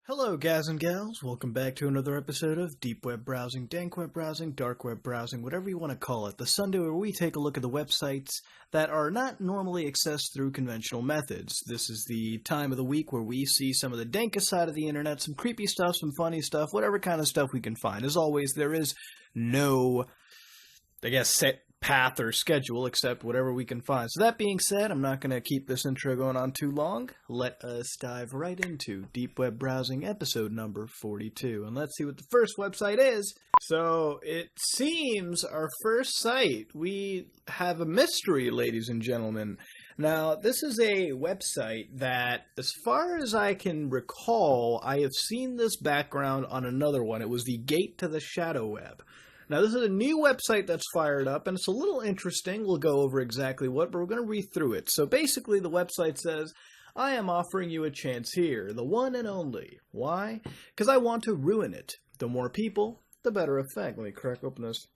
Hello, guys and gals. Welcome back to another episode of Deep Web Browsing, Dank Web Browsing, Dark Web Browsing, whatever you want to call it. The Sunday where we take a look at the websites that are not normally accessed through conventional methods. This is the time of the week where we see some of the dankest side of the internet, some creepy stuff, some funny stuff, whatever kind of stuff we can find. As always, there is no, set path or schedule except whatever we can find. So that being said, I'm not going to keep this intro going on too long. Let us dive right into Deep Web Browsing episode number 42. And let's see what the first website is. So it seems our first site, we have a mystery, ladies and gentlemen. Now, this is a website that, as far as I can recall, I have seen this background on another one. It was the Gate to the Shadow Web. Now, this is a new website that's fired up, and it's a little interesting. We'll go over exactly what, but we're going to read through it. So basically, the website says, I am offering you a chance here, the one and only. Why? Because I want to ruin it. The more people, the better effect. Let me crack open this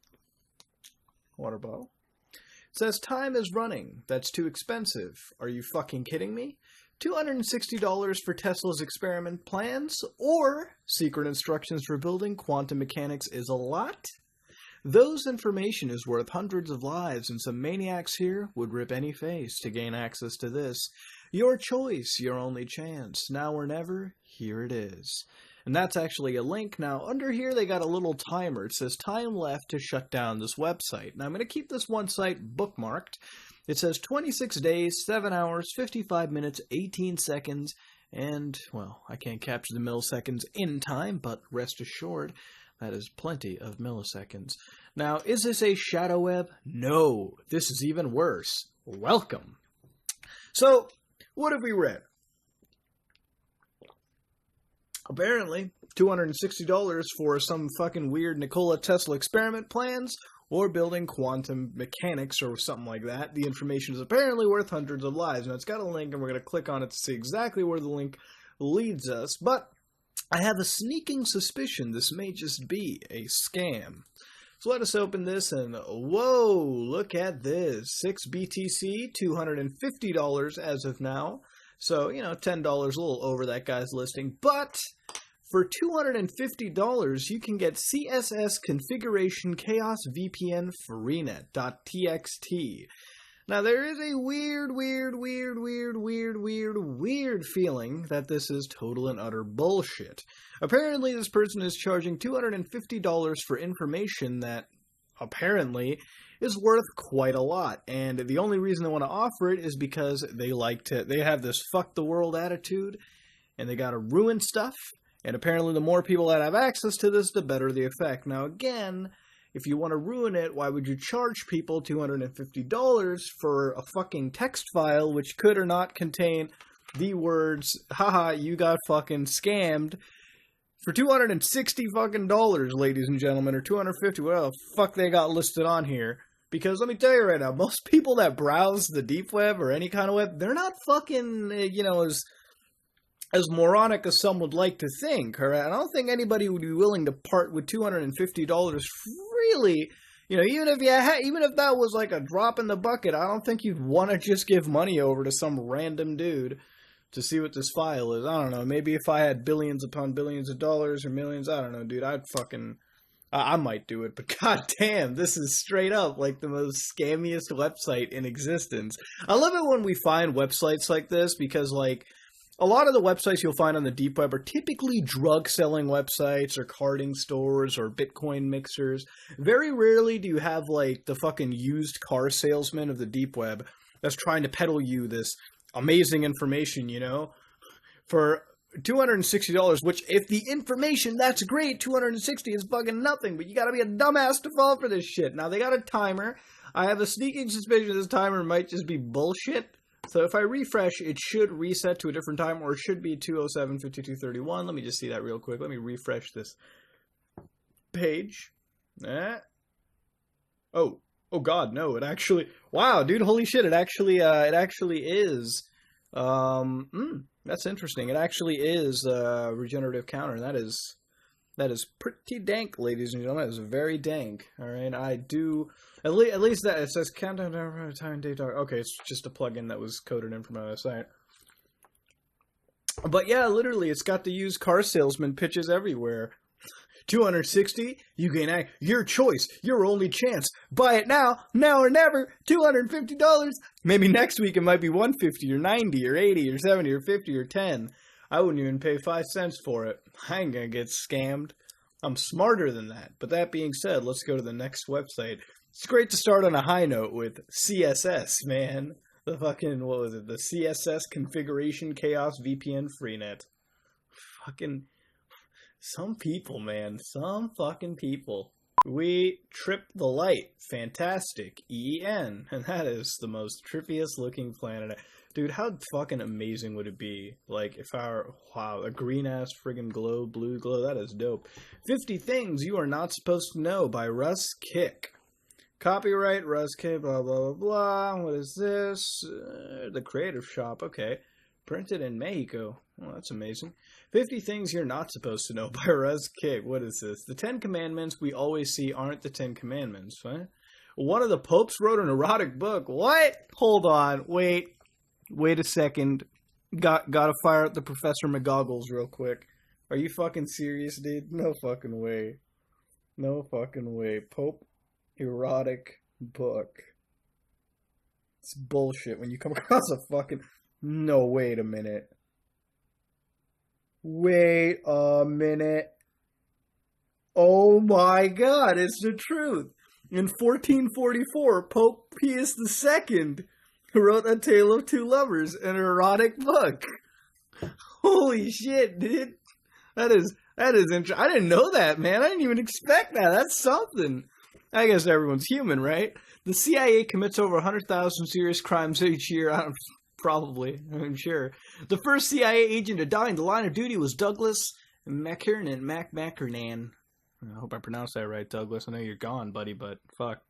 water bottle. It says, time is running. That's too expensive. Are you fucking kidding me? $260 for Tesla's experiment plans, or secret instructions for building quantum mechanics is a lot? Those information is worth hundreds of lives, and some maniacs here would rip any face to gain access to this. Your choice, your only chance. Now or never, here it is. And that's actually a link. Now, under here, they got a little timer. It says, time left to shut down this website. Now, I'm going to keep this one site bookmarked. It says 26 days, 7 hours, 55 minutes, 18 seconds, and, well, I can't capture the milliseconds in time, but rest assured, that is plenty of milliseconds. Now, is this a shadow web? No, this is even worse. Welcome. So, what have we read? Apparently, $260 for some fucking weird Nikola Tesla experiment plans, or building quantum mechanics or something like that. The information is apparently worth hundreds of lives. Now, it's got a link, and we're going to click on it to see exactly where the link leads us, but I have a sneaking suspicion this may just be a scam. So let us open this and, whoa, look at this. 6 BTC, $250 as of now. So, $10, a little over that guy's listing. But for $250, you can get CSS Configuration Chaos VPN Freenet.txt. Now, there is a weird feeling that this is total and utter bullshit. Apparently, this person is charging $250 for information that apparently is worth quite a lot. And the only reason they want to offer it is because they have this fuck the world attitude, and they gotta ruin stuff. And apparently, the more people that have access to this, the better the effect. Now, again, if you want to ruin it, why would you charge people $250 for a fucking text file which could or not contain the words, haha, you got fucking scammed, for $260 fucking dollars, ladies and gentlemen, or $250, whatever the fuck they got listed on here. Because let me tell you right now, most people that browse the deep web or any kind of web, they're not fucking, as moronic as some would like to think, alright? I don't think anybody would be willing to part with $250 really, even if that was like a drop in the bucket, I don't think you'd want to just give money over to some random dude to see what this file is. I don't know, maybe if I had billions upon billions of dollars or millions, I don't know, dude, I might do it, but goddamn, this is straight up like the most scammiest website in existence. I love it when we find websites like this because, a lot of the websites you'll find on the deep web are typically drug-selling websites or carding stores or Bitcoin mixers. Very rarely do you have, the fucking used car salesman of the deep web that's trying to peddle you this amazing information, for $260, which, if the information, that's great, $260 is fucking nothing, but you gotta be a dumbass to fall for this shit. Now, they got a timer. I have a sneaking suspicion this timer might just be bullshit. So if I refresh, it should reset to a different time, or it should be 2:07:52:31. Let me just see that real quick. Let me refresh this page. Oh God, no! It actually, wow, dude, holy shit! It actually is. That's interesting. It actually is regenerative counter. That is pretty dank, ladies and gentlemen. That is very dank. All right, I do. At least that it says countdown time date. Okay, it's just a plugin that was coded in from my site. But yeah, literally, it's got the used car salesman pitches everywhere. 260, you can your choice, your only chance. Buy it now or never. $250. Maybe next week it might be 150 or 90 or 80 or 70 or 50 or 10. I wouldn't even pay 5 cents for it. I ain't gonna get scammed. I'm smarter than that. But that being said, let's go to the next website. It's great to start on a high note with CSS, man. The fucking, what was it? The CSS Configuration Chaos VPN Freenet. Fucking, some people, man. Some fucking people. We trip the light. Fantastic. EEN. And that is the most trippiest looking planet. Dude, how fucking amazing would it be? Like, if our, wow, a green-ass friggin' glow, blue glow, that is dope. 50 Things You Are Not Supposed to Know by Russ Kick. Copyright, Russ Kick, blah, blah, blah, blah. What is this? The Creative Shop, okay. Printed in Mexico. Well, that's amazing. 50 Things You're Not Supposed to Know by Russ Kick. What is this? The 10 Commandments we always see aren't the 10 Commandments, right? One of the popes wrote an erotic book. What? Hold on, wait a second. Gotta fire up the Professor McGoggles real quick. Are you fucking serious, dude? No fucking way. No fucking way. Pope erotic book. It's bullshit when you come across a fucking... No, wait a minute. Wait a minute. Oh my god, it's the truth. In 1444, Pope Pius II wrote A Tale of Two Lovers, an erotic book. Holy shit, dude. That is interesting. I didn't know that, man. I didn't even expect that. That's something. I guess everyone's human, right? The CIA commits over 100,000 serious crimes each year. Probably, I'm sure. The first CIA agent to die in the line of duty was Douglas McKernan. I hope I pronounced that right, Douglas. I know you're gone, buddy, but fuck.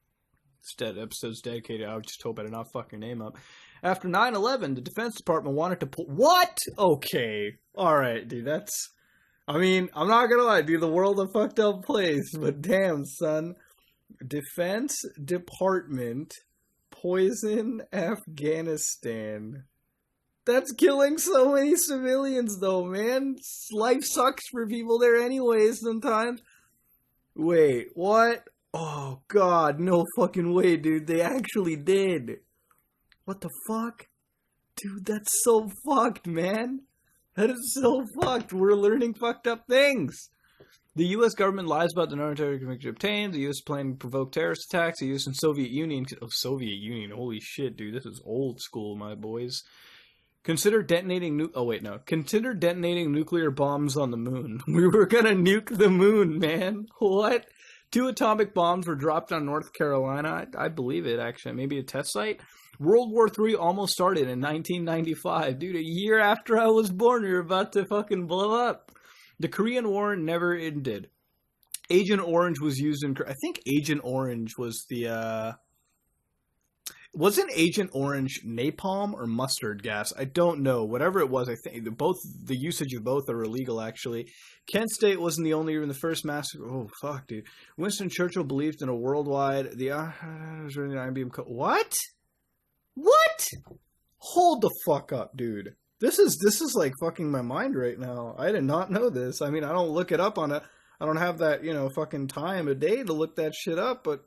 This episode's dedicated. I just hope I did not fuck your name up. After 9/11, the Defense Department wanted to pull... What? Okay. Alright, dude, that's... I mean, I'm not gonna lie, dude, the world a fucked up place, but damn, son. Defense Department poison Afghanistan. That's killing so many civilians, though, man. Life sucks for people there anyways sometimes. Wait, what? Oh, God, no fucking way, dude. They actually did. What the fuck? Dude, that's so fucked, man. That is so fucked. We're learning fucked up things. The U.S. government lies about the military conviction obtained. The U.S. planning to provoke terrorist attacks. The U.S. and Soviet Union. Oh, Soviet Union. Holy shit, dude. This is old school, my boys. Consider detonating Consider detonating nuclear bombs on the moon. We were gonna nuke the moon, man. What? 2 atomic bombs were dropped on North Carolina. I believe it, actually. Maybe a test site. World War III almost started in 1995. Dude, a year after I was born, we were about to fucking blow up. The Korean War never ended. Agent Orange was used in... I think Agent Orange was the... Wasn't Agent Orange napalm or mustard gas? I don't know. Whatever it was, I think the usage of both are illegal, actually. Kent State wasn't the only or in the first massacre. Oh, fuck, dude. Winston Churchill believed in a worldwide... What? What? Hold the fuck up, dude. This is like fucking my mind right now. I did not know this. I mean, I don't look it up on I don't have that, fucking time of day to look that shit up, but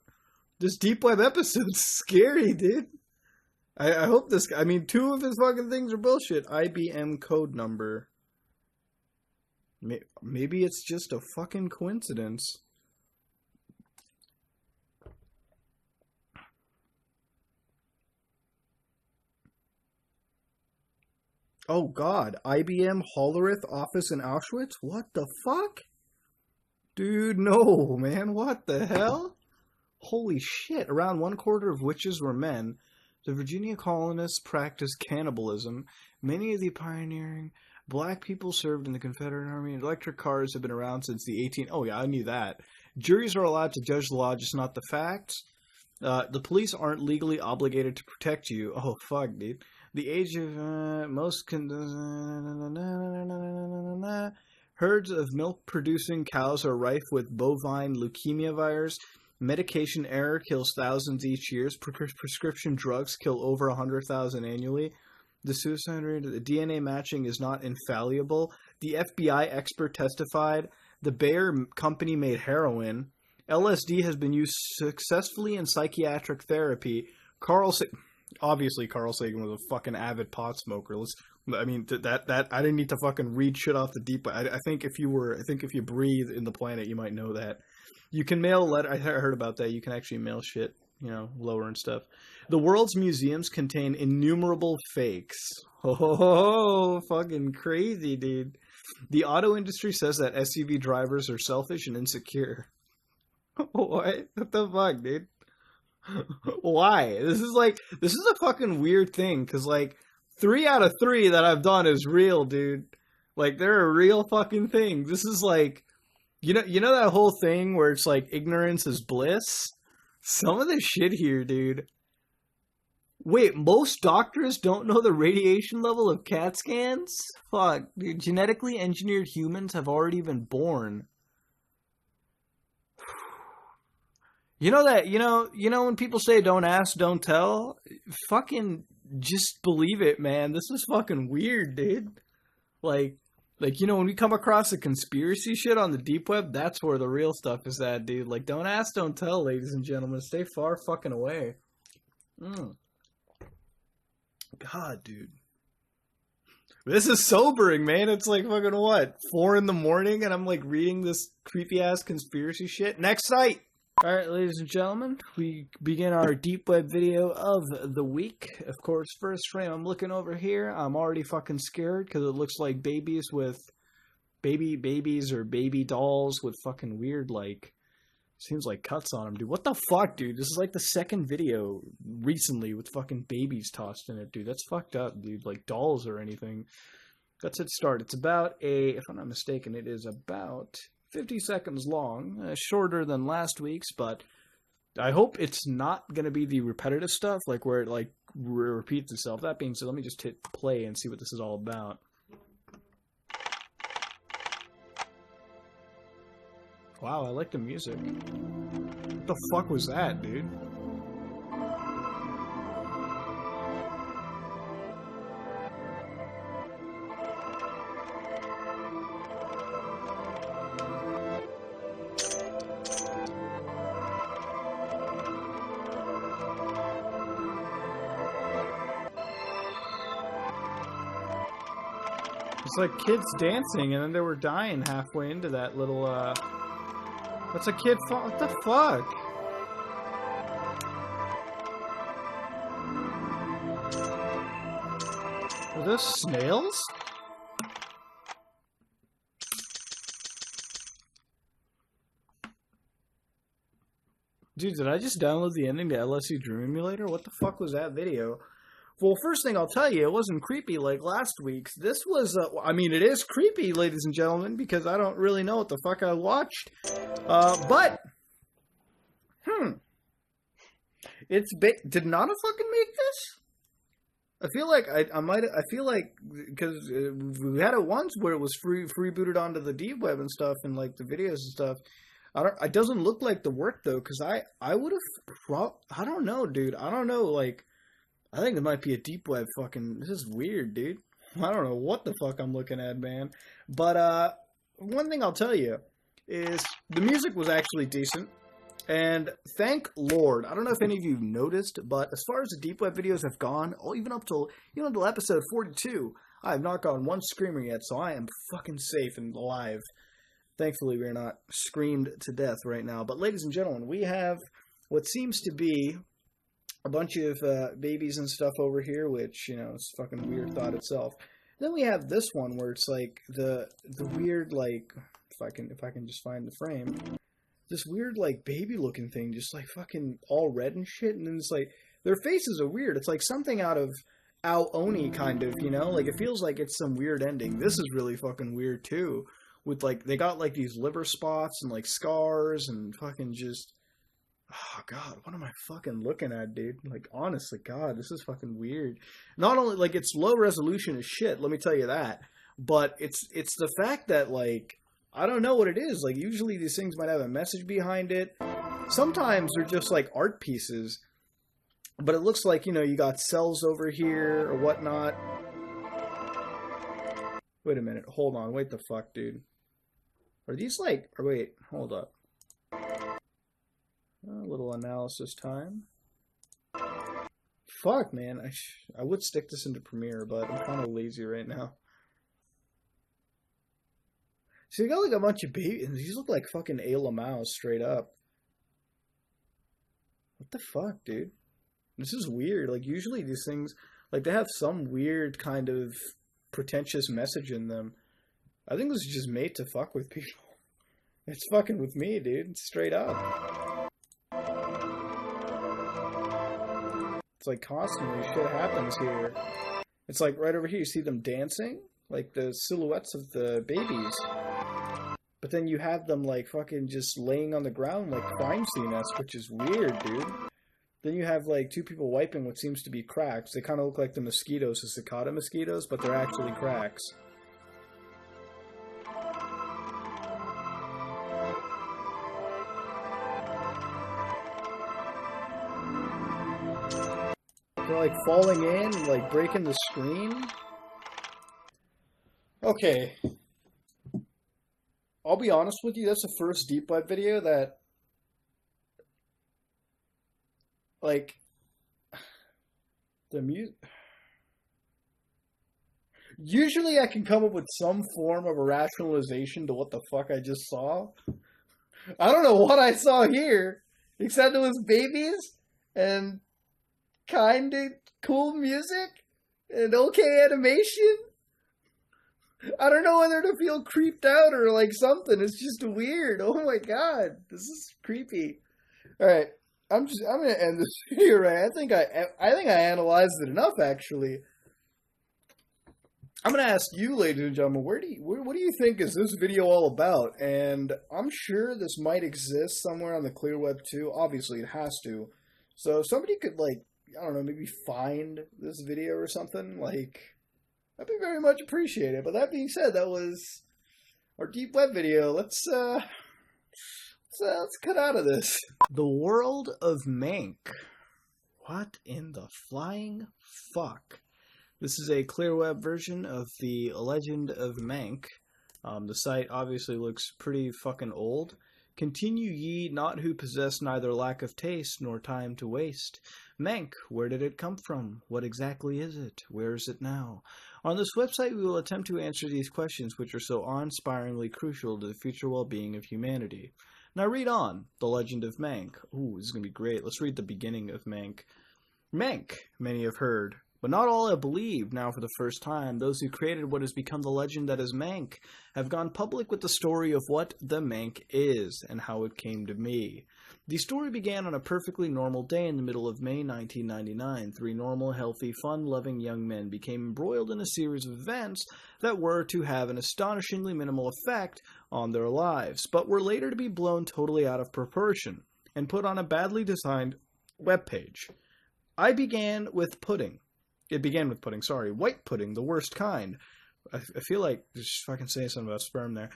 this deep web episode's scary, dude. I hope this... I mean, 2 of his fucking things are bullshit. IBM code number. Maybe it's just a fucking coincidence. Oh god, IBM Hollerith office in Auschwitz? What the fuck? Dude, no, man, what the hell? Holy shit, around 1/4 of witches were men. The Virginia colonists practiced cannibalism. Many of the pioneering black people served in the Confederate Army. Electric cars have been around since the 18... Oh yeah, I knew that. Juries are allowed to judge the law, just not the facts. The police aren't legally obligated to protect you. Oh, fuck, dude. The age of herds of milk-producing cows are rife with bovine leukemia virus. Medication error kills thousands each year. Prescription drugs kill over 100,000 annually. The suicide rate, the DNA matching is not infallible. The FBI expert testified. The Bayer company made heroin. LSD has been used successfully in psychiatric therapy. Obviously Carl Sagan was a fucking avid pot smoker. I didn't need to fucking read shit off the deep. I think if you breathe in the planet, you might know that. You can mail a letter. I heard about that. You can actually mail shit, lower and stuff. The world's museums contain innumerable fakes. Oh, fucking crazy, dude. The auto industry says that SUV drivers are selfish and insecure. What? What the fuck, dude? Why? This is a fucking weird thing, because, 3 out of 3 that I've done is real, dude. They're a real fucking thing. This is you know that whole thing where it's ignorance is bliss? Some of this shit here, dude. Wait, most doctors don't know the radiation level of CAT scans? Fuck, dude. Genetically engineered humans have already been born. You know that, when people say don't ask, don't tell? Fucking just believe it, man. This is fucking weird, dude. When we come across the conspiracy shit on the deep web, that's where the real stuff is at, dude. Don't ask, don't tell, ladies and gentlemen. Stay far fucking away. God, dude. This is sobering, man. It's fucking what? 4 in the morning and I'm reading this creepy ass conspiracy shit? Next site! Alright, ladies and gentlemen, we begin our deep web video of the week. Of course, first frame, I'm looking over here. I'm already fucking scared because it looks like babies or baby dolls with fucking weird, seems like cuts on them, dude. What the fuck, dude? This is the second video recently with fucking babies tossed in it, dude. That's fucked up, dude. Dolls or anything. That's its start. It's about if I'm not mistaken, it is about 50 seconds long. Shorter than last week's, but I hope it's not going to be the repetitive stuff, where it, repeats itself. That being said, let me just hit play and see what this is all about. Wow, I like the music. What the fuck was that, dude? It's kids dancing, and then they were dying halfway into that little, What's a kid What the fuck? Are those snails? Dude, did I just download the ending to LSU Dream Emulator? What the fuck was that video? Well, first thing I'll tell you, it wasn't creepy like last week's. This was, it is creepy, ladies and gentlemen, because I don't really know what the fuck I watched. Did Nana fucking make this? I feel like because we had it once where it was freebooted onto the deep web and stuff, and the videos and stuff. It doesn't look like the work though, because I would have, I don't know, dude. I don't know, I think it might be a deep web fucking... This is weird, dude. I don't know what the fuck I'm looking at, man. But, one thing I'll tell you is the music was actually decent. And thank Lord. I don't know if any of you noticed, but as far as the deep web videos have gone, even up till episode 42, I have not gotten one screamer yet, so I am fucking safe and alive. Thankfully, we're not screamed to death right now. But, ladies and gentlemen, we have what seems to be a bunch of babies and stuff over here, which, it's a fucking weird thought itself. Then we have this one where it's the weird, if I can just find the frame, this weird baby looking thing, just fucking all red and shit, and then it's their faces are weird. It's something out of Ao Oni kind of, it feels like it's some weird ending. This is really fucking weird too, with they got these liver spots and scars and fucking just... Oh, God, what am I fucking looking at, dude? Honestly, God, this is fucking weird. Not only, it's low resolution as shit, let me tell you that, but it's the fact that, I don't know what it is. Usually these things might have a message behind it. Sometimes they're just, art pieces. But it looks like, you know, you got cells over here or whatnot. Wait a minute. Hold on. Wait the fuck, dude. Are these like... Or wait. Hold up. A little analysis time. Fuck, man. I would stick this into Premiere, but I'm kind of lazy right now. So you got like a bunch of babies. These look like fucking Ayla Mouse straight up. What the fuck, dude? This is weird. Like, usually these things, like, they have some weird kind of pretentious message in them. I think this is just made to fuck with people. It's fucking with me, dude. Straight up. It's like constantly shit happens here. It's like right over here, you see them dancing? Like the silhouettes of the babies. But then you have them like fucking just laying on the ground like crime scene-esque, which is weird, dude. Then you have like two people wiping what seems to be cracks. They kind of look like the mosquitoes, the cicada mosquitoes, but they're actually cracks. They're like falling in and like breaking the screen. Okay. I'll be honest with you, that's the first deep web video that, like, the music... Usually I can come up with some form of a rationalization to what the fuck I just saw. I don't know what I saw here, except it was babies and kinda cool music and okay animation. I don't know whether to feel creeped out or like something. It's just weird. Oh my god, this is creepy. All right, I'm gonna end this video. Right, I think I analyzed it enough. Actually, I'm gonna ask you, ladies and gentlemen, what do you think is this video all about? And I'm sure this might exist somewhere on the clear web too. Obviously, it has to. So if somebody could, like, I don't know, maybe find this video or something, like, that'd be very much appreciated. But that being said, that was our deep web video. Let's cut out of this. The world of MANK. What in the flying fuck? This is a clear web version of the Legend of MANK. The site obviously looks pretty fucking old. Continue ye not who possess neither lack of taste nor time to waste. MANK, where did it come from? What exactly is it? Where is it now? On this website, we will attempt to answer these questions which are so awe-inspiringly crucial to the future well-being of humanity. Now read on. The Legend of MANK. Ooh, this is going to be great. Let's read the beginning of MANK. MANK, many have heard, but not all have believed. Now for the first time, those who created what has become the legend that is MANK have gone public with the story of what the MANK is and how it came to be. The story began on a perfectly normal day in the middle of May 1999. Three normal, healthy, fun-loving young men became embroiled in a series of events that were to have an astonishingly minimal effect on their lives, but were later to be blown totally out of proportion and put on a badly designed webpage. It began with pudding, white pudding, the worst kind. I feel like just fucking saying something about sperm there.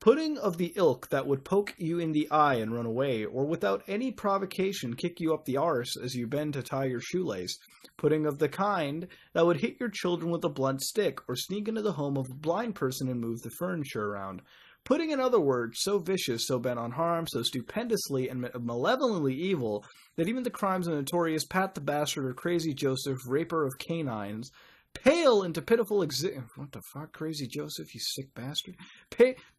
Pudding of the ilk that would poke you in the eye and run away, or without any provocation kick you up the arse as you bend to tie your shoelace. Pudding of the kind that would hit your children with a blunt stick, or sneak into the home of a blind person and move the furniture around. Pudding, in other words, so vicious, so bent on harm, so stupendously and malevolently evil, that even the crimes of notorious Pat the Bastard or Crazy Joseph, raper of canines, pale into pitiful what the fuck, Crazy Joseph, you sick bastard?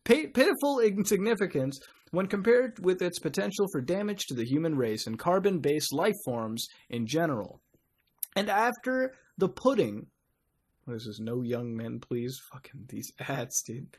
Pitiful insignificance when compared with its potential for damage to the human race and carbon-based life forms in general. And after the pudding... What is this? No young men, please? Fucking these ads, dude.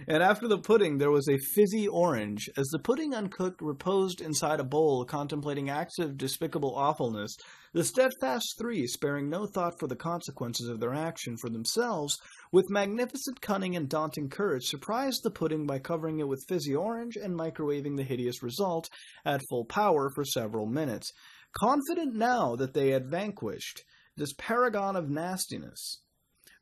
And after the pudding, there was a fizzy orange. As the pudding uncooked reposed inside a bowl, contemplating acts of despicable awfulness, the steadfast three, sparing no thought for the consequences of their action for themselves, with magnificent cunning and daunting courage, surprised the pudding by covering it with fizzy orange and microwaving the hideous result at full power for several minutes. Confident now that they had vanquished this paragon of nastiness,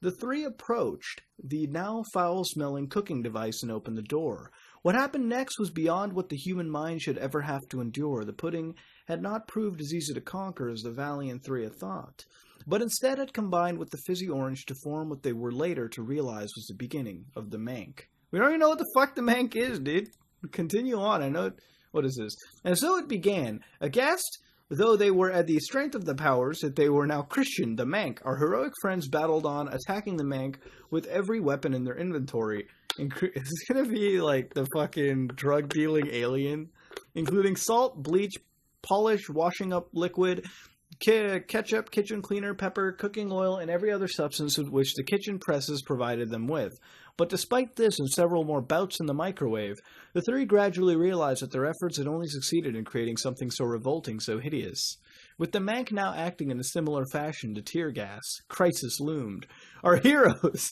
the three approached the now foul-smelling cooking device and opened the door. What happened next was beyond what the human mind should ever have to endure. The pudding had not proved as easy to conquer as the Valiant Three had thought, but instead had combined with the Fizzy Orange to form what they were later to realize was the beginning of the MANK. We don't even know what the fuck the MANK is, dude. Continue on, I know. What is this? And so it began. Aghast, though they were at the strength of the powers, that they were now Christian, the MANK. Our heroic friends battled on, attacking the MANK with every weapon in their inventory. It's gonna be like the fucking drug-dealing alien, including salt, bleach, polish, washing up liquid, ketchup, kitchen cleaner, pepper, cooking oil, and every other substance with which the kitchen presses provided them with. But despite this and several more bouts in the microwave, the three gradually realized that their efforts had only succeeded in creating something so revolting, so hideous. With the MANK now acting in a similar fashion to tear gas, crisis loomed. Our heroes,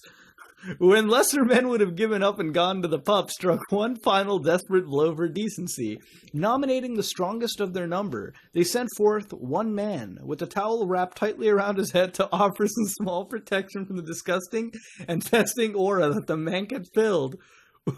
when lesser men would have given up and gone to the pup, struck one final desperate blow for decency. Nominating the strongest of their number, they sent forth one man, with a towel wrapped tightly around his head to offer some small protection from the disgusting and testing aura that the MANK had filled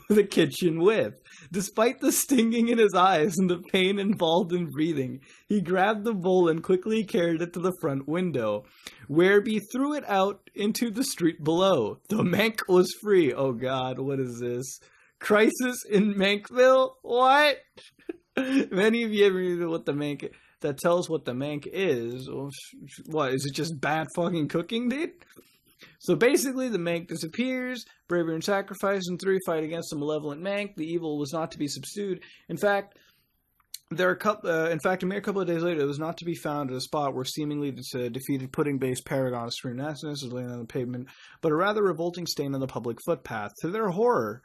the kitchen with. Despite the stinging in his eyes and the pain involved in breathing, he grabbed the bowl and quickly carried it to the front window, where he threw it out into the street below. The MANK was free. Oh god, what is this? Crisis in Mankville? What? Many of you ever know what the MANK that tells what the MANK is? What, is it just bad fucking cooking, dude? So basically, the MANK disappears, bravery and sacrifice, and three fight against the malevolent MANK. The evil was not to be subdued. In fact, a mere couple of days later, it was not to be found at a spot where seemingly defeated pudding-based paragon of screamed nastiness was laying on the pavement, but a rather revolting stain on the public footpath. To their horror,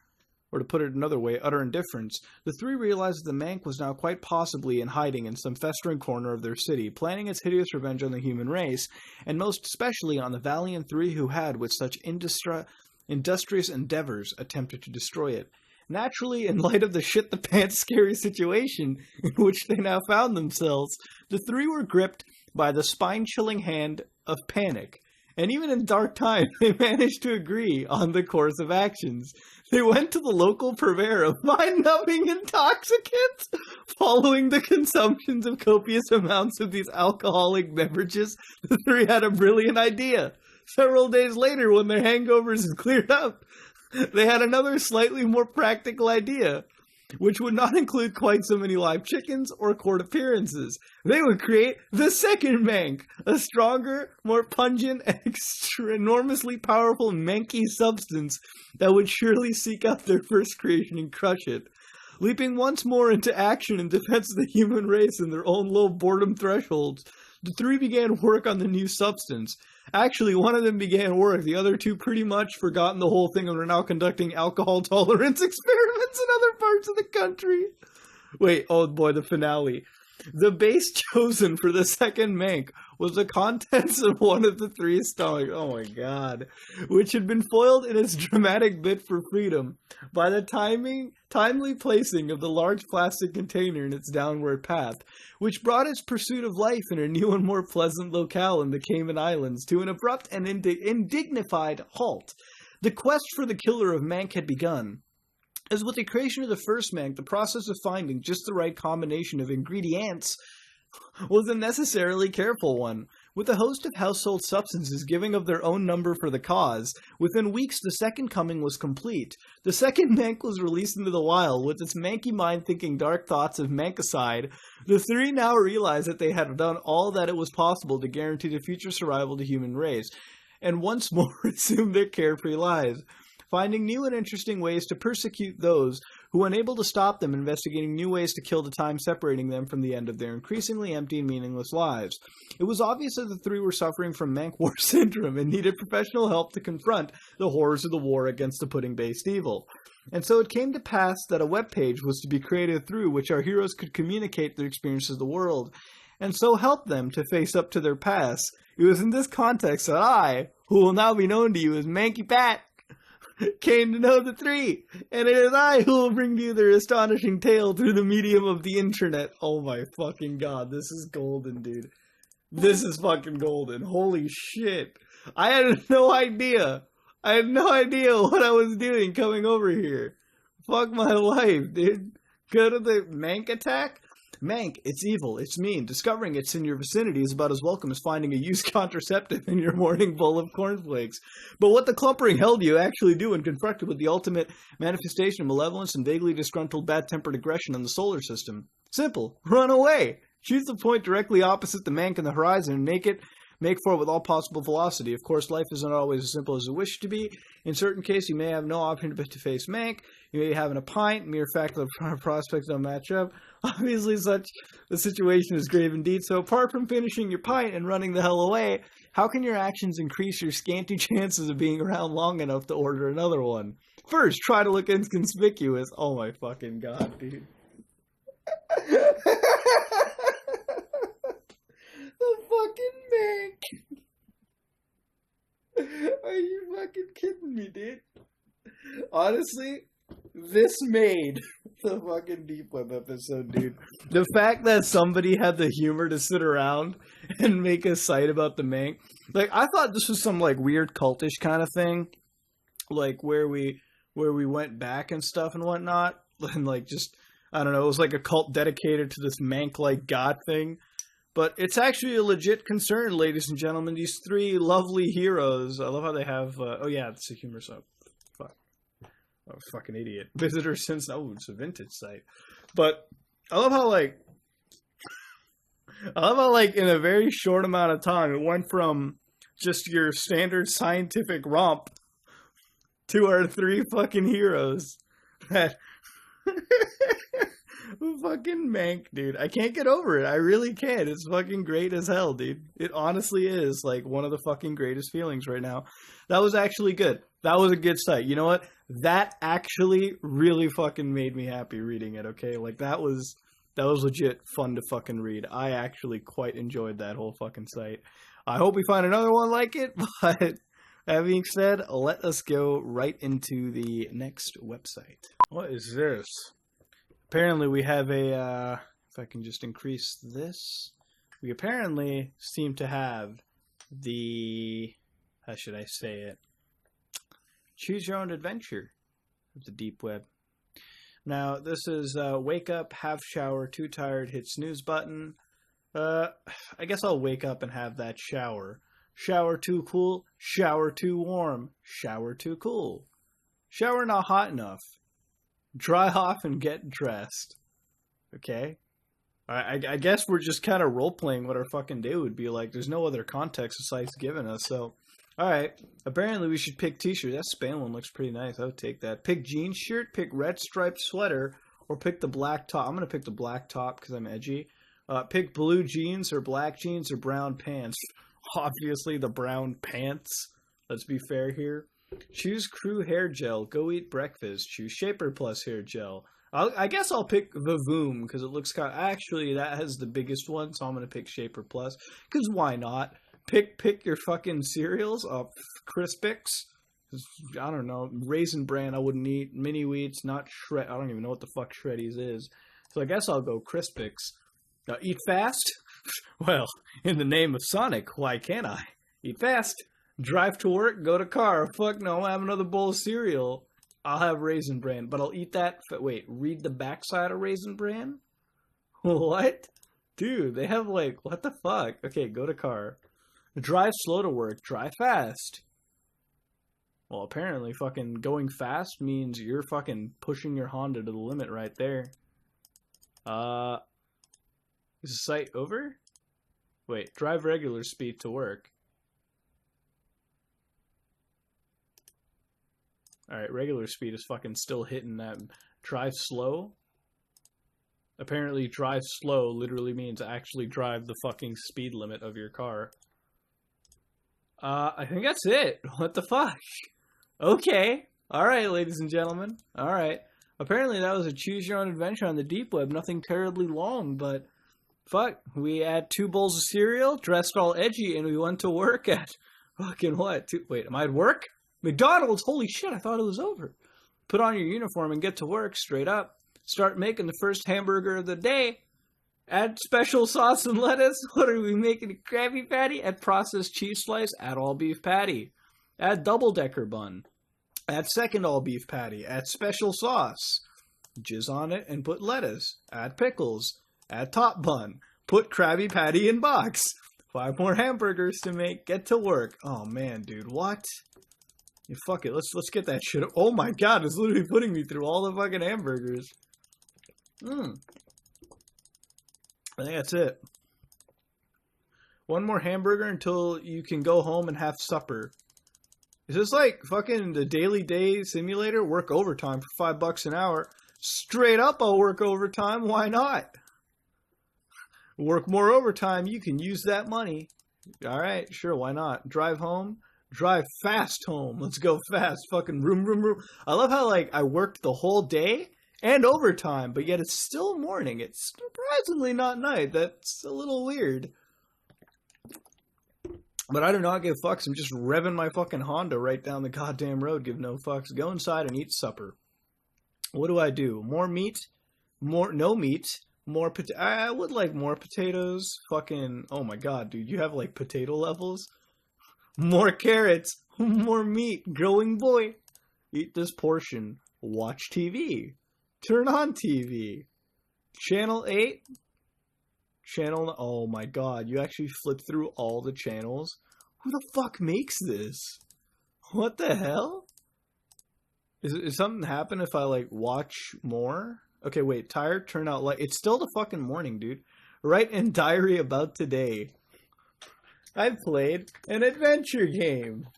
or to put it another way, utter indifference, the three realized that the MANK was now quite possibly in hiding in some festering corner of their city, planning its hideous revenge on the human race, and most especially on the Valiant Three who had, with such industrious endeavors, attempted to destroy it. Naturally, in light of the shit-the-pants scary situation in which they now found themselves, the three were gripped by the spine-chilling hand of panic. And even in dark times, they managed to agree on the course of actions. They went to the local purveyor of mind-numbing intoxicants. Following the consumptions of copious amounts of these alcoholic beverages, the three had a brilliant idea. Several days later, when their hangovers had cleared up, they had another slightly more practical idea, which would not include quite so many live chickens or court appearances. They would create the second MANK, a stronger, more pungent, and enormously powerful manky substance that would surely seek out their first creation and crush it. Leaping once more into action in defense of the human race and their own low boredom thresholds, the three began work on the new substance. Actually, one of them began work. The other two pretty much forgotten the whole thing and were now conducting alcohol tolerance experiments in other parts of the country. Wait, oh boy, the finale. The base chosen for the second MANK was the contents of one of the three stomachs, oh my god, which had been foiled in its dramatic bid for freedom by the timely placing of the large plastic container in its downward path, which brought its pursuit of life in a new and more pleasant locale in the Cayman Islands to an abrupt and indignified halt. The quest for the killer of MANK had begun. As with the creation of the first MANK, the process of finding just the right combination of ingredients was a necessarily careful one. With a host of household substances giving of their own number for the cause, within weeks the second coming was complete. The second MANK was released into the wild, with its manky mind thinking dark thoughts of mankicide. The three now realized that they had done all that it was possible to guarantee the future survival of the human race, and once more resumed their carefree lives, finding new and interesting ways to persecute those who, unable to stop them, investigating new ways to kill the time separating them from the end of their increasingly empty and meaningless lives. It was obvious that the three were suffering from MANK War syndrome and needed professional help to confront the horrors of the war against the pudding-based evil. And so it came to pass that a webpage was to be created through which our heroes could communicate their experiences of the world, and so help them to face up to their past. It was in this context that I, who will now be known to you as Manky Pat, came to know the three, and it is I who will bring to you their astonishing tale through the medium of the internet. Oh my fucking god, this is golden, dude. This is fucking golden. Holy shit. I had no idea. I had no idea what I was doing coming over here. Fuck my life, dude. Go to the MANK attack? Mank, it's evil, it's mean. Discovering it's in your vicinity is about as welcome as finding a used contraceptive in your morning bowl of cornflakes. But what the clumpering hell do you actually do when confronted with the ultimate manifestation of malevolence and vaguely disgruntled bad-tempered aggression in the solar system? Simple. Run away! Choose the point directly opposite the Mank in the horizon and make for it with all possible velocity. Of course, life isn't always as simple as you wish it to be. In certain cases, you may have no option but to face Mank. You may be having a pint. Mere fact that the prospects don't match up. Obviously, such a situation is grave indeed. So apart from finishing your pint and running the hell away, how can your actions increase your scanty chances of being around long enough to order another one? First, try to look inconspicuous. Oh my fucking god, dude. The fucking Mank. Are you fucking kidding me, dude? Honestly, this made the fucking Deep Web episode, dude. The fact that somebody had the humor to sit around and make a site about the Mank. Like, I thought this was some, like, weird cultish kind of thing. Like, where we went back and stuff and whatnot. And, like, just, I don't know, it was like a cult dedicated to this Mank-like god thing. But it's actually a legit concern, ladies and gentlemen. These three lovely heroes. I love how they have... oh, yeah, it's a humor sub. Fuck. Oh, fucking idiot. Visitor since... Oh, it's a vintage site. But I love how, like... in a very short amount of time, it went from just your standard scientific romp to our three fucking heroes. That... Fucking Mank, dude. I can't get over it. I really can't. It's fucking great as hell, dude. It honestly is, like, one of the fucking greatest feelings right now. That was actually good. That was a good site. You know what? That actually really fucking made me happy reading it, okay? Like, that was legit fun to fucking read. I actually quite enjoyed that whole fucking site. I hope we find another one like it, but that being said, let us go right into the next website. What is this? Apparently we have a, if I can just increase this, we apparently seem to have the, how should I say it, choose your own adventure of the deep web. Now, this is wake up, have shower, too tired, hit snooze button. I guess I'll wake up and have that shower. Shower too cool, shower too warm, shower too cool. Shower not hot enough. Dry off and get dressed. Okay? I guess we're just kind of role-playing what our fucking day would be like. There's no other context the site's given us, so... Alright, apparently we should pick t-shirt. That span one looks pretty nice. I would take that. Pick jeans shirt, pick red striped sweater, or pick the black top. I'm going to pick the black top because I'm edgy. Pick blue jeans or black jeans or brown pants. Obviously the brown pants. Let's be fair here. Choose Crew Hair Gel. Go eat breakfast. Choose Shaper Plus Hair Gel. I guess I'll pick Vavoom because it looks kind of... Actually, that has the biggest one, so I'm going to pick Shaper Plus. Because why not? Pick your fucking cereals. Crispix. I don't know. Raisin Bran I wouldn't eat. Mini Wheats, not Shred... I don't even know what the fuck Shreddies is. So I guess I'll go Crispix. Eat fast? Well, in the name of Sonic, why can't I? Eat fast. Drive to work, go to car. Fuck no, I'll have another bowl of cereal. I'll have Raisin Bran, but I'll eat that... Wait, read the backside of Raisin Bran? What? Dude, they have like... What the fuck? Okay, go to car. Drive slow to work, drive fast. Well, apparently fucking going fast means you're fucking pushing your Honda to the limit right there. Is the site over? Wait, drive regular speed to work. Alright, regular speed is fucking still hitting that. Drive slow? Apparently drive slow literally means actually drive the fucking speed limit of your car. I think that's it. What the fuck? Okay. Alright, ladies and gentlemen. Alright. Apparently that was a choose your own adventure on the deep web. Nothing terribly long, but fuck. We had 2 bowls of cereal, dressed all edgy, and we went to work at fucking what? Wait, am I at work? McDonald's? Holy shit, I thought it was over. Put on your uniform and get to work straight up. Start making the first hamburger of the day. Add special sauce and lettuce. What are we making? A Krabby Patty? Add processed cheese slice. Add all beef patty. Add double-decker bun. Add second all beef patty. Add special sauce. Jizz on it and put lettuce. Add pickles. Add top bun. Put Krabby Patty in box. 5 more hamburgers to make. Get to work. Oh man, dude, what? Yeah, fuck it. Let's get that shit. Oh my god, it's literally putting me through all the fucking hamburgers. I think that's it. 1 more hamburger until you can go home and have supper. Is this like fucking the Daily Day Simulator? Work overtime for $5 an hour. Straight up, I'll work overtime. Why not? Work more overtime. You can use that money. All right, sure. Why not? Drive home. Drive fast home. Let's go fast. Fucking room. I love how like I worked the whole day and overtime, but yet it's still morning. It's surprisingly not night. That's a little weird. But I do not give fucks. I'm just revving my fucking Honda right down the goddamn road. Give no fucks. Go inside and eat supper. What do? More meat? No meat. More I would like more potatoes. Fucking, oh my god, dude. You have like potato levels? More carrots. More meat. Growing boy. Eat this portion. Watch TV. Turn on TV. Channel 8. Oh my god, you actually flip through all the channels? Who the fuck makes this? What the hell? Is something happen if I like watch more? Okay, wait, tired, turn out light. It's still the fucking morning, dude. Write in diary about today. I played an adventure game.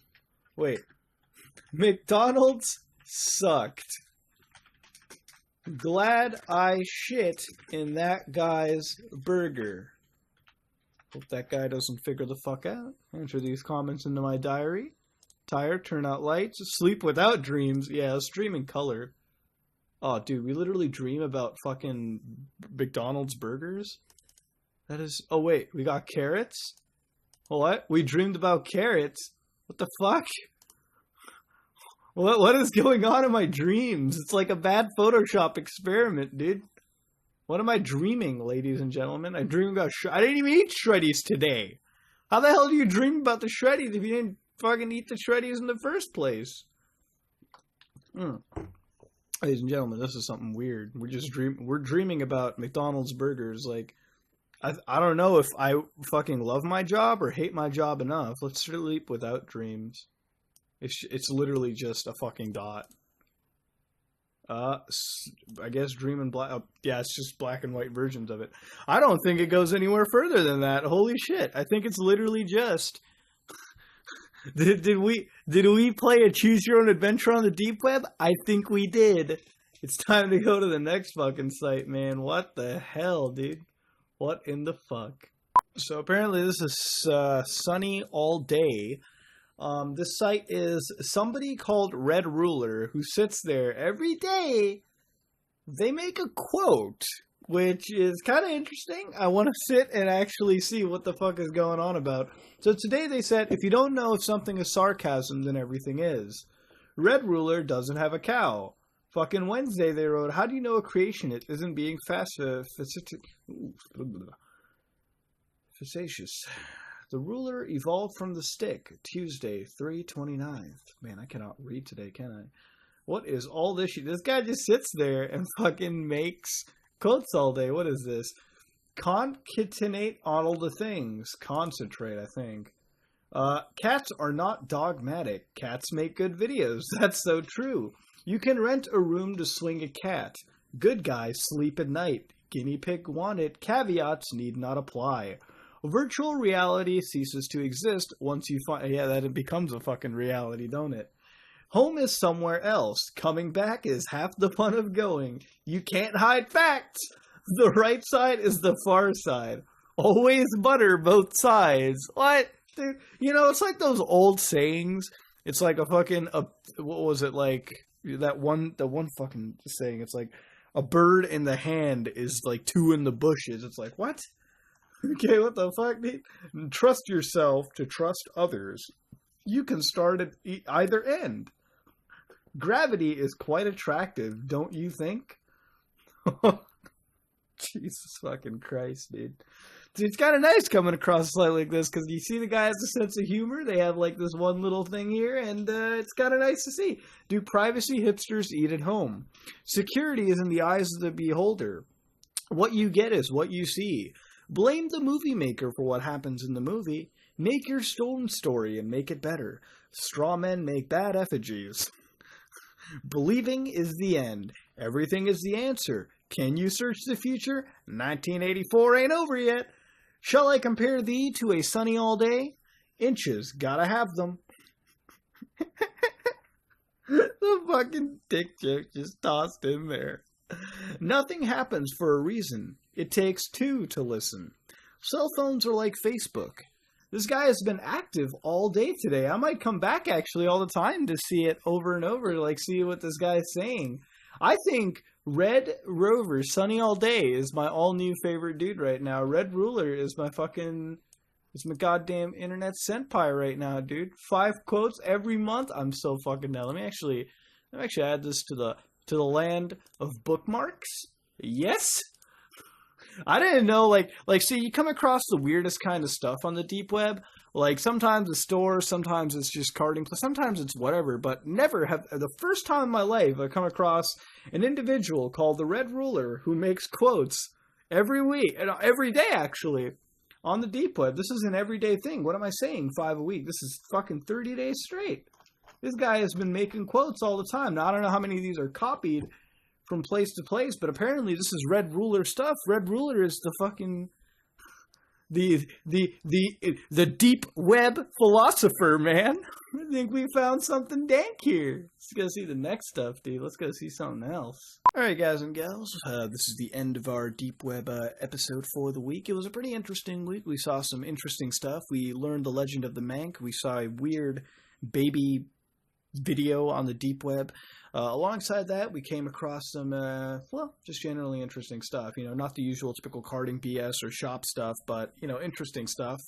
Wait. McDonald's sucked. Glad I shit in that guy's burger. Hope that guy doesn't figure the fuck out. Enter these comments into my diary. Tired, turn out lights, sleep without dreams. Yeah, let's dream in color. Oh, dude, we literally dream about fucking McDonald's burgers? That is... Oh, wait, we got carrots? What? We dreamed about carrots? What the fuck? What is going on in my dreams? It's like a bad Photoshop experiment, dude. What am I dreaming, ladies and gentlemen? I dream about... I didn't even eat Shreddies today. How the hell do you dream about the Shreddies if you didn't fucking eat the Shreddies in the first place? Ladies and gentlemen, this is something weird. We're dreaming about McDonald's burgers. Like, I don't know if I fucking love my job or hate my job enough. Let's sleep without dreams. It's literally just a fucking dot. I guess Dream in Black. Yeah, it's just black and white versions of it. I don't think it goes anywhere further than that. Holy shit! I think it's literally just. Did we play a choose your own adventure on the deep web? I think we did. It's time to go to the next fucking site, man. What the hell, dude? What in the fuck? So apparently this is sunny all day. This site is somebody called Red Ruler who sits there every day. They make a quote, which is kind of interesting. I want to sit and actually see what the fuck is going on about. So today they said, if you don't know if something is sarcasm, then everything is. Red Ruler doesn't have a cow. Fucking Wednesday they wrote, how do you know a creationist isn't being facetious? The ruler evolved from the stick. Tuesday, 3/29. Man, I cannot read today, can I? What is all this shit? This guy just sits there and fucking makes quotes all day. What is this? Concatenate on all the things. Concentrate, I think. Cats are not dogmatic. Cats make good videos. That's so true. You can rent a room to swing a cat. Good guys sleep at night. Guinea pig wanted. Caveats need not apply. Virtual reality ceases to exist once you find... Yeah, that it becomes a fucking reality, don't it? Home is somewhere else. Coming back is half the fun of going. You can't hide facts. The right side is the far side. Always butter both sides. What? Dude, you know, it's like those old sayings. It's like a fucking... what was it like? The one fucking saying. It's like, a bird in the hand is like 2 in the bushes. It's like, what? Okay, what the fuck, dude? Trust yourself to trust others. You can start at either end. Gravity is quite attractive, don't you think? Jesus fucking Christ, dude. It's kind of nice coming across a site like this, because you see the guy has a sense of humor. They have like this one little thing here, and it's kind of nice to see. Do privacy hipsters eat at home? Security is in the eyes of the beholder. What you get is what you see. Blame the movie maker for what happens in the movie. Make your own story and make it better. Straw men make bad effigies. Believing is the end. Everything is the answer. Can you search the future? 1984 ain't over yet. Shall I compare thee to a sunny all day? Inches, gotta have them. The fucking dick joke just tossed in there. Nothing happens for a reason. It takes two to listen. Cell phones are like Facebook. This guy has been active all day today. I might come back actually all the time to see it over and over, like see what this guy's saying. I think Red Rover, Sunny All Day, is my all-new favorite dude right now. Red Ruler is my goddamn internet senpai right now, dude. 5 quotes every month. I'm so fucking down. Let me actually add this to the land of bookmarks. Yes. I didn't know, see, you come across the weirdest kind of stuff on the deep web. Like, sometimes it's stores, sometimes it's just carding, sometimes it's whatever, but the first time in my life I come across an individual called the Red Ruler who makes quotes every week, every day actually, on the deep web. This is an everyday thing. What am I saying? 5 a week. This is fucking 30 days straight. This guy has been making quotes all the time. Now, I don't know how many of these are copied from place to place, but apparently this is Red Ruler stuff. Red Ruler is the fucking the deep web philosopher, man. I think we found something dank here. Let's go see the next stuff, dude. Let's go see something else. Alright, guys and gals, this is the end of our deep web episode for the week. It was a pretty interesting week. We saw some interesting stuff. We learned the legend of the MANK. We saw a weird baby video on the deep web. Alongside that, we came across some, just generally interesting stuff. You know, not the usual typical carding BS or shop stuff, but, you know, interesting stuff.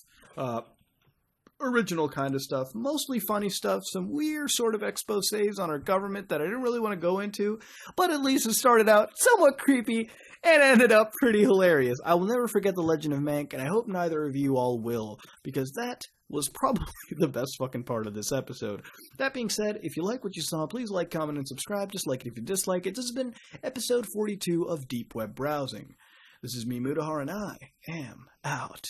Original kind of stuff. Mostly funny stuff. Some weird sort of exposés on our government that I didn't really want to go into, but at least it started out somewhat creepy and ended up pretty hilarious. I will never forget the legend of Mank, and I hope neither of you all will, because that was probably the best fucking part of this episode. That being said, if you like what you saw, please like, comment, and subscribe. Dislike it if you dislike it. This has been episode 42 of Deep Web Browsing. This is me, Mudahar, and I am out.